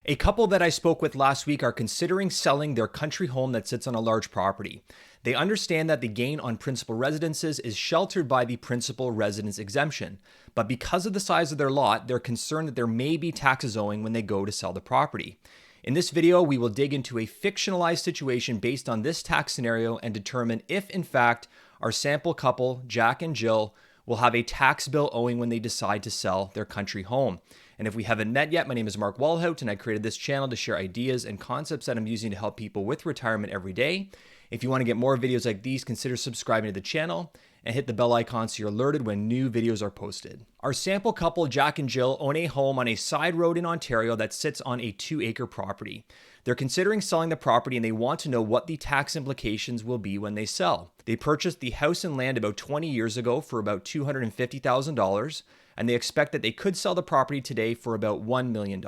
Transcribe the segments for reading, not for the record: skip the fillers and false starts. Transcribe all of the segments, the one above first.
A couple that I spoke with last week are considering selling their country home that sits on a large property. They understand that the gain on principal residences is sheltered by the principal residence exemption, but because of the size of their lot, they're concerned that there may be taxes owing when they go to sell the property. In this video, we will dig into a fictionalized situation based on this tax scenario and determine if, in fact, our sample couple, Jack and Jill, will have a tax bill owing when they decide to sell their country home. And if we haven't met yet, my name is Mark Walhout, and I created this channel to share ideas and concepts that I'm using to help people with retirement every day. If you want to get more videos like these, consider subscribing to the channel and hit the bell icon so you're alerted when new videos are posted. Our sample couple, Jack and Jill, own a home on a side road in Ontario that sits on a 2-acre property. They're considering selling the property and they want to know what the tax implications will be when they sell. They purchased the house and land about 20 years ago for about $250,000. And they expect that they could sell the property today for about $1 million.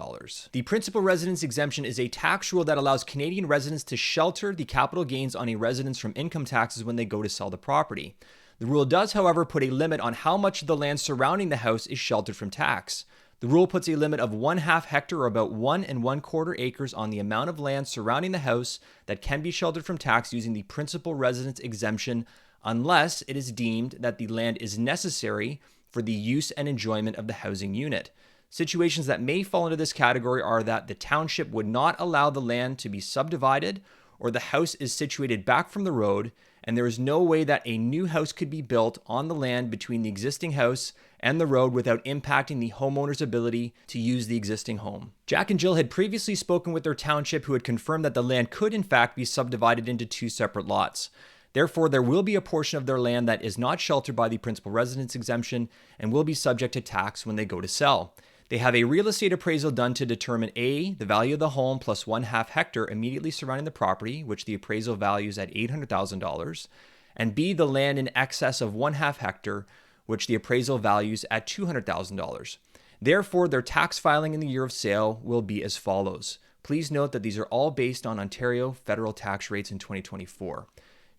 The principal residence exemption is a tax rule that allows Canadian residents to shelter the capital gains on a residence from income taxes when they go to sell the property. The rule does, however, put a limit on how much of the land surrounding the house is sheltered from tax. The rule puts a limit of 1/2 hectare or about 1 1/4 acres on the amount of land surrounding the house that can be sheltered from tax using the principal residence exemption unless it is deemed that the land is necessary for the use and enjoyment of the housing unit. Situations that may fall into this category are that the township would not allow the land to be subdivided, or the house is situated back from the road, and there is no way that a new house could be built on the land between the existing house and the road without impacting the homeowner's ability to use the existing home. Jack and Jill had previously spoken with their township, who had confirmed that the land could in fact be subdivided into 2 separate lots. Therefore, there will be a portion of their land that is not sheltered by the principal residence exemption and will be subject to tax when they go to sell. They have a real estate appraisal done to determine A, the value of the home plus 1/2 hectare immediately surrounding the property, which the appraisal values at $800,000, and B, the land in excess of 1/2 hectare, which the appraisal values at $200,000. Therefore, their tax filing in the year of sale will be as follows. Please note that these are all based on Ontario federal tax rates in 2024.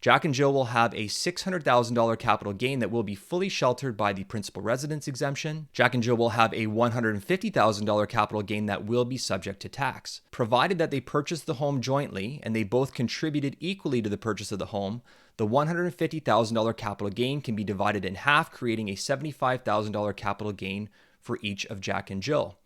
Jack and Jill will have a $600,000 capital gain that will be fully sheltered by the principal residence exemption. Jack and Jill will have a $150,000 capital gain that will be subject to tax. Provided that they purchase the home jointly and they both contributed equally to the purchase of the home, the $150,000 capital gain can be divided in half, creating a $75,000 capital gain for each of Jack and Jill.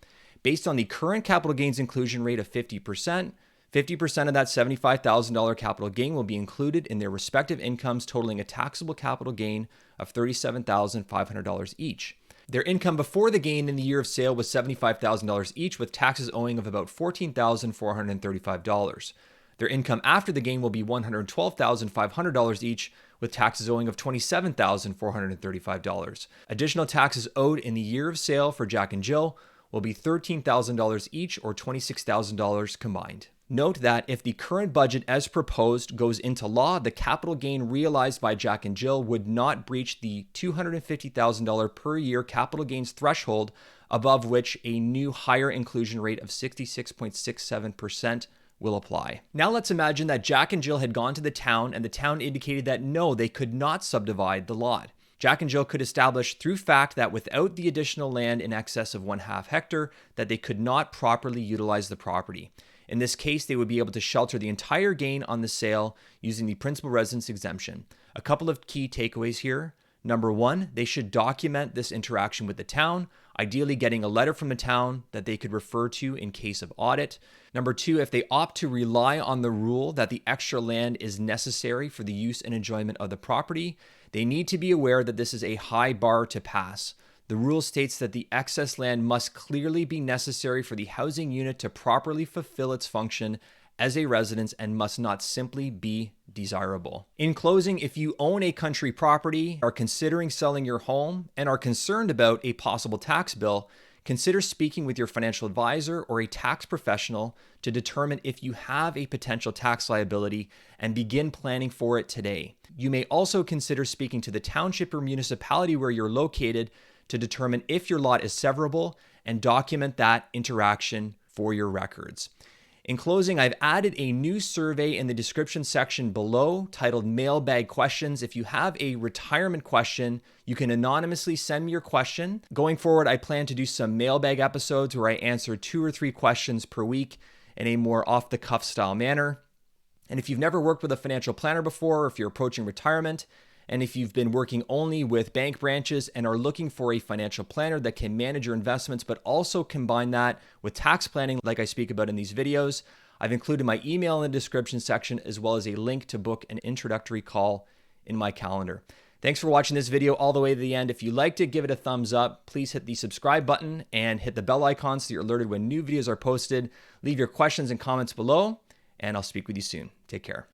Based on the current capital gains inclusion rate of 50%, 50% of that $75,000 capital gain will be included in their respective incomes, totaling a taxable capital gain of $37,500 each. Their income before the gain in the year of sale was $75,000 each, with taxes owing of about $14,435. Their income after the gain will be $112,500 each, with taxes owing of $27,435. Additional taxes owed in the year of sale for Jack and Jill will be $13,000 each, or $26,000 combined. Note that if the current budget as proposed goes into law, the capital gain realized by Jack and Jill would not breach the $250,000 per year capital gains threshold, above which a new higher inclusion rate of 66.67% will apply. Now let's imagine that Jack and Jill had gone to the town and the town indicated that no, they could not subdivide the lot. Jack and Jill could establish through fact that without the additional land in excess of 1/2 hectare, that they could not properly utilize the property. In this case, they would be able to shelter the entire gain on the sale using the principal residence exemption. A couple of key takeaways here. Number 1, they should document this interaction with the town, ideally getting a letter from the town that they could refer to in case of audit. Number 2, if they opt to rely on the rule that the extra land is necessary for the use and enjoyment of the property, they need to be aware that this is a high bar to pass. The rule states that the excess land must clearly be necessary for the housing unit to properly fulfill its function as a residence and must not simply be desirable. In closing, if you own a country property, are considering selling your home, and are concerned about a possible tax bill, consider speaking with your financial advisor or a tax professional to determine if you have a potential tax liability and begin planning for it today. You may also consider speaking to the township or municipality where you're located to determine if your lot is severable and document that interaction for your records. In closing, I've added a new survey in the description section below titled Mailbag Questions. If you have a retirement question, you can anonymously send me your question. Going forward, I plan to do some mailbag episodes where I answer 2 or 3 questions per week in a more off-the-cuff style manner. And if you've never worked with a financial planner before, or if you're approaching retirement, and if you've been working only with bank branches and are looking for a financial planner that can manage your investments, but also combine that with tax planning like I speak about in these videos, I've included my email in the description section as well as a link to book an introductory call in my calendar. Thanks for watching this video all the way to the end. If you liked it, give it a thumbs up. Please hit the subscribe button and hit the bell icon so you're alerted when new videos are posted. Leave your questions and comments below, and I'll speak with you soon. Take care.